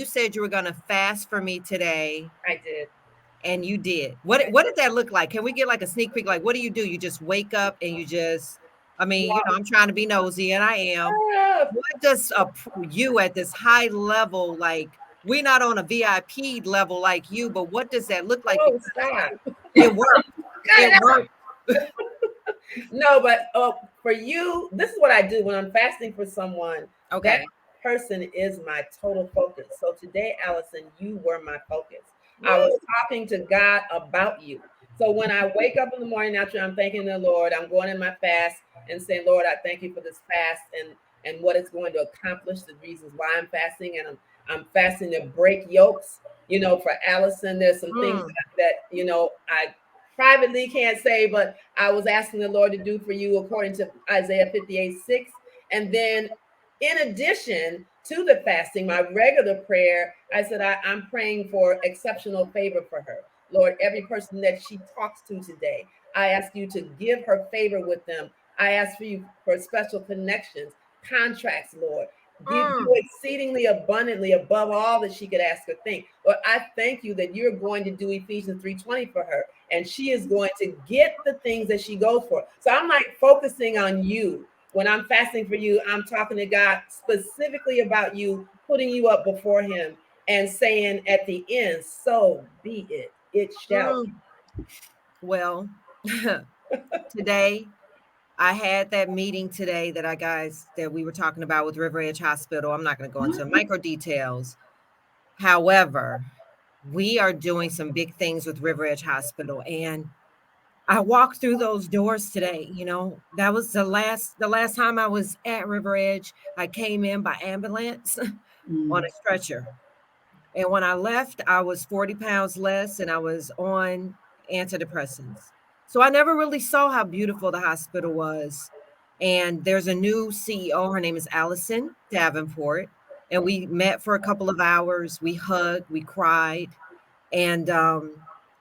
said you were gonna fast for me today, I did. and you did. What did that look like? Can we get like a sneak peek? Like, what do? You just wake up and you just, I mean, I'm trying to be nosy, and I am. Ah, What does you at this high level, like, we're not on a VIP level like you, but what does that look like? oh, Because stop. it worked. Cut It it out. worked. No, but for you, this is what I do when I'm fasting for someone. That Okay. person is my total focus. So today, Allison, you were my focus. I was Woo. talking to God about you. So when I wake up in the morning after I'm thanking the Lord, I'm going in my fast and saying, Lord, I thank you for this fast and what it's going to accomplish, the reasons why I'm fasting, and I'm fasting to break yokes. For Allison, there's some things Mm. that I privately can't say, but I was asking the Lord to do for you according to Isaiah 58:6. And then in addition to the fasting, my regular prayer, I said, I'm praying for exceptional favor for her. Lord, every person that she talks to today, I ask you to give her favor with them. I ask for you for special connections, contracts, Lord. Give Mm. you exceedingly abundantly above all that she could ask or think. Lord, I thank you that you're going to do Ephesians 3:20 for her, and she is going to get the things that she goes for. So I'm like focusing on you. When I'm fasting for you, I'm talking to God specifically about you, putting you up before him and saying at the end, so be it. It shall be. Mm. Well, today I had that meeting today that we were talking about with River Edge Hospital. I'm not going to go into micro details. However, we are doing some big things with River Edge Hospital, and I walked through those doors today. That was the last time I was at River Edge. I came in by ambulance on a stretcher. And when I left, I was 40 pounds less and I was on antidepressants. So I never really saw how beautiful the hospital was. And there's a new CEO. Her name is Allison Davenport. And we met for a couple of hours. We hugged, we cried. And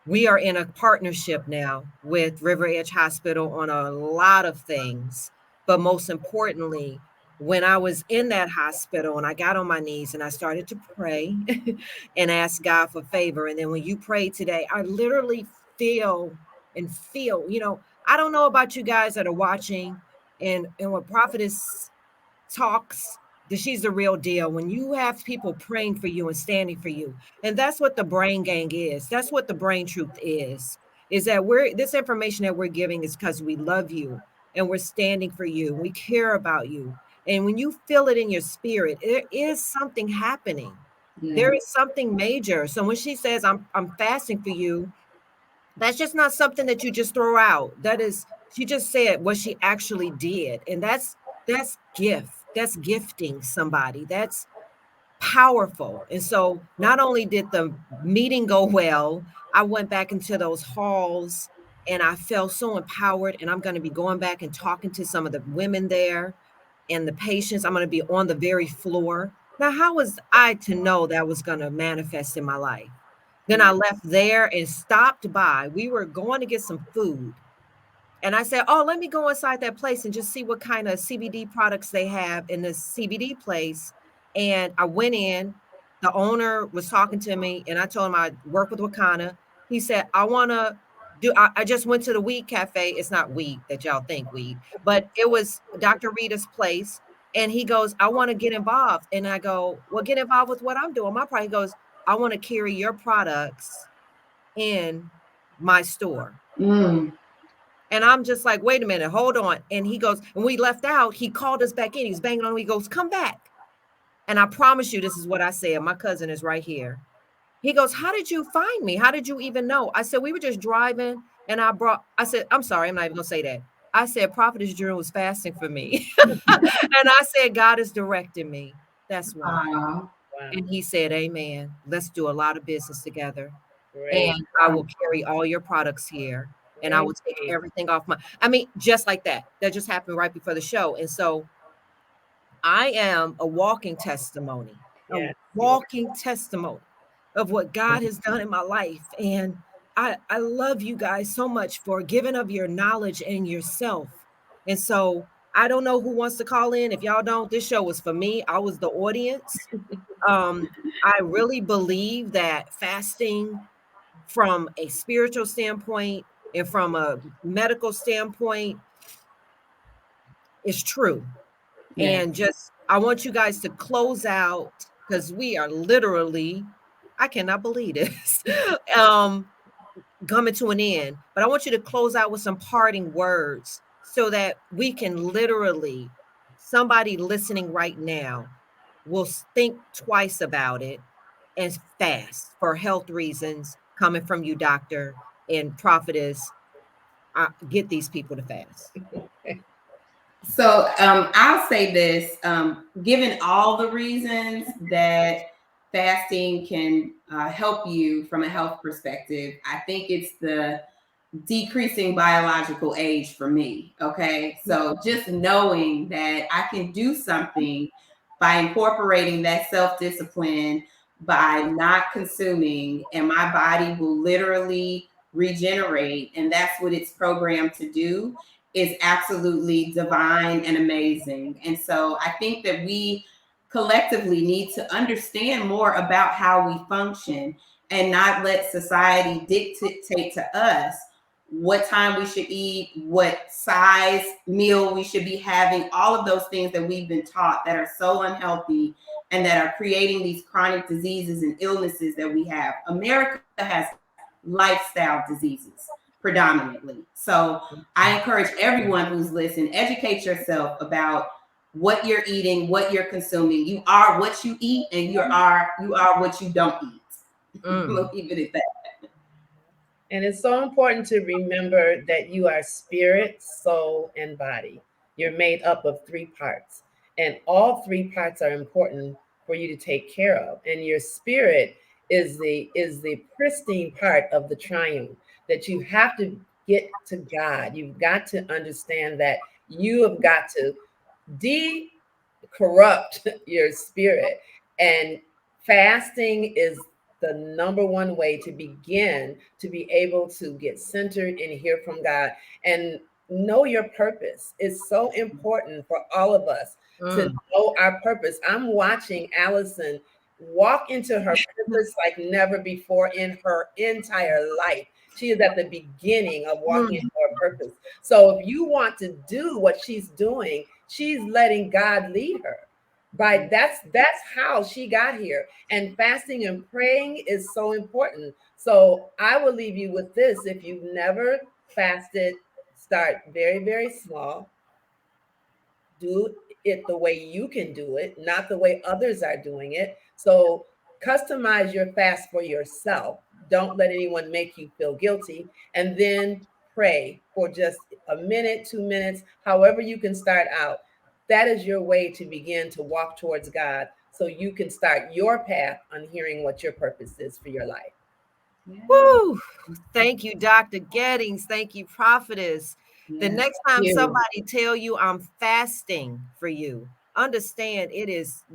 we are in a partnership now with River Edge Hospital on a lot of things. But most importantly, when I was in that hospital and I got on my knees and I started to pray and ask God for favor. And then when you pray today, I literally feel, I don't know about you guys that are watching, and when Prophetess talks, that she's the real deal. When you have people praying for you and standing for you, and that's what the brain gang is. That's what the brain truth is that this information that we're giving is because we love you and we're standing for you. We care about you. And when you feel it in your spirit, there is something happening. Yeah. There is something major. So when she says, I'm fasting for you, that's just not something that you just throw out. That is, she just said what she actually did. And that's gift. That's gifting somebody. That's powerful. And so not only did the meeting go well, I went back into those halls and I felt so empowered. And I'm going to be going back and talking to some of the women there and the patients. I'm going to be on the very floor. Now, how was I to know that was going to manifest in my life? Then I left there and stopped by. We were going to get some food. And I said, oh, let me go inside that place and just see what kind of CBD products they have in this CBD place. And I went in. The owner was talking to me, and I told him I work with Wakana. He said, I just went to the weed cafe. It's not weed that y'all think weed, but it was Dr. Rita's place. And he goes, I want to get involved. And I go, well, get involved with what I'm doing. My product. He goes, I want to carry your products in my store. Mm. And I'm just like, wait a minute, hold on. And he goes, and we left out, he called us back in. He's banging on, he goes, come back. And I promise you, this is what I said. My cousin is right here. He goes, how did you find me? How did you even know? I said, we were just driving and I said, I'm sorry, I'm not even gonna say that. I said, Prophetess Drew was fasting for me. And I said, God is directing me. That's why. Wow. And he said, amen. Let's do a lot of business together. Great. And I will carry all your products here. And I will take everything off just like that. That just happened right before the show. And so I am a walking testimony, Yes. of what God has done in my life. And I love you guys so much for giving of your knowledge and yourself. And so I don't know who wants to call in. If y'all don't, this show was for me. I was the audience. I really believe that fasting from a spiritual standpoint and from a medical standpoint is true. Yeah. And just, I want you guys to close out because we are literally, I cannot believe this, coming to an end. But I want you to close out with some parting words so that we can literally, somebody listening right now will think twice about it and fast for health reasons coming from you, doctor and prophetess. Get these people to fast. So I'll say this, given all the reasons that fasting can help you from a health perspective, I think it's the decreasing biological age for me. Okay. So just knowing that I can do something by incorporating that self-discipline, by not consuming, and my body will literally regenerate. And that's what it's programmed to do, is absolutely divine and amazing. And so I think that we collectively need to understand more about how we function and not let society dictate to us what time we should eat, what size meal we should be having, all of those things that we've been taught that are so unhealthy and that are creating these chronic diseases and illnesses that we have. America has lifestyle diseases predominantly. So I encourage everyone who's listening, educate yourself about what you're eating, what you're consuming. You are what you eat, and you are what you don't eat. We'll leave it at that. And it's so important to remember that you are spirit, soul, and body. You're made up of three parts, and all three parts are important for you to take care of. And your spirit is the pristine part of the triune that you have to get to God. You've got to understand that you have got to corrupt your spirit. And fasting is the number one way to begin to be able to get centered and hear from God and know your purpose. It's so important for all of us to know our purpose. I'm watching Allison walk into her purpose like never before in her entire life. She is at the beginning of walking into her purpose. So if you want to do what she's doing, she's letting God lead her. Right? That's how she got here. And fasting and praying is so important. So I will leave you with this. If you've never fasted, start very, very small. Do it the way you can do it, not the way others are doing it. So customize your fast for yourself. Don't let anyone make you feel guilty. And then pray for just a minute, 2 minutes, however you can start out. That is your way to begin to walk towards God so you can start your path on hearing what your purpose is for your life. Woo! Thank you, Dr. Gettings. Thank you, Prophetess. The next time somebody tell you I'm fasting for you, understand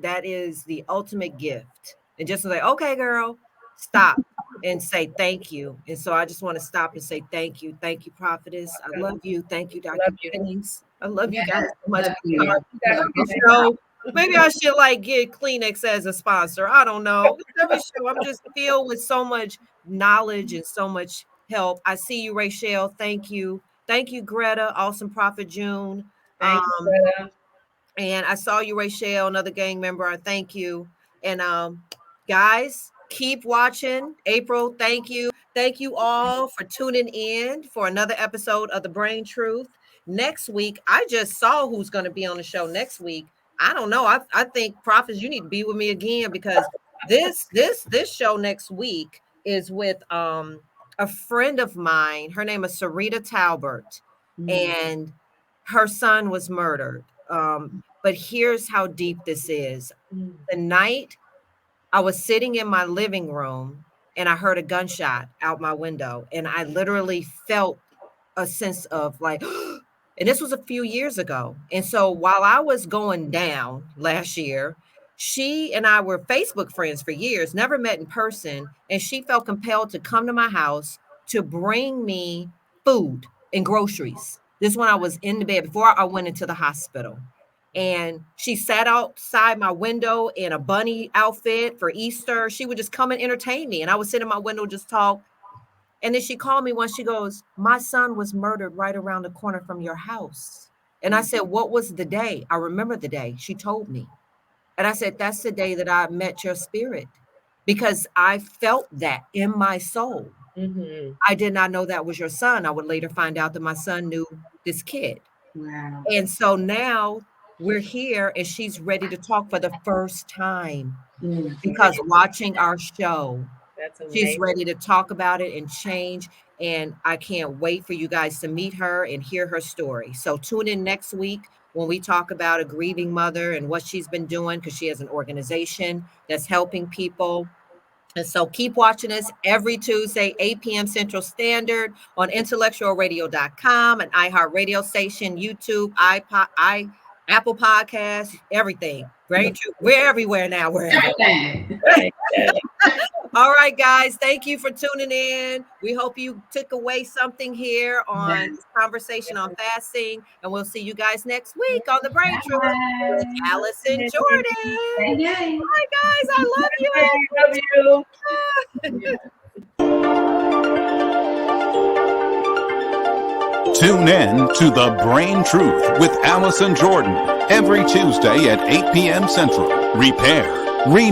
that is the ultimate gift. And just like, okay, girl, stop and say thank you. And so I just want to stop and say thank you. Thank you, Prophetess. I love you. Thank you, Dr. Gettings. I love you guys so much. So maybe I should get Kleenex as a sponsor. I don't know. Every show, I'm just filled with so much knowledge and so much help. I see you, Rachel. Thank you. Thank you, Greta. Awesome Prophet June. Thank you, Greta. And I saw you, Rachel, another gang member. I thank you. And guys, keep watching. April, thank you. Thank you all for tuning in for another episode of The Brain Truth. Next week, I just saw who's going to be on the show next week. I don't know. I think, Prophets, you need to be with me again, because this show next week is with a friend of mine. Her name is Sarita Talbert, and her son was murdered. But here's how deep this is. The night I was sitting in my living room and I heard a gunshot out my window, and I literally felt a sense of and this was a few years ago. And so while I was going down last year, she and I were Facebook friends for years, never met in person. And she felt compelled to come to my house to bring me food and groceries. This is when I was in the bed before I went into the hospital. And she sat outside my window in a bunny outfit for Easter. She would just come and entertain me. And I would sit in my window, just talk. And then she called me once. She goes, my son was murdered right around the corner from your house. And I said, what was the day? I remember the day. She told me. And I said, that's the day that I met your spirit, because I felt that in my soul. I did not know that was your son. I would later find out that my son knew this kid. Wow. And so now we're here, and she's ready to talk for the first time because watching our show. She's ready to talk about it and change. And I can't wait for you guys to meet her and hear her story. So tune in next week when we talk about a grieving mother and what she's been doing, because she has an organization that's helping people. And so keep watching us every Tuesday, 8 p.m. Central Standard on intellectualradio.com, an iHeartRadio station, YouTube, Apple Podcasts, everything. Great. We're everywhere now. We're everywhere. All right, guys. Thank you for tuning in. We hope you took away something here on this conversation on fasting. And we'll see you guys next week on The Brain Truth with Allison Jordan. Yay. Hi, guys. I love you. I love you. Tune in to The Brain Truth with Allison Jordan every Tuesday at 8 p.m. Central. Repair, renew.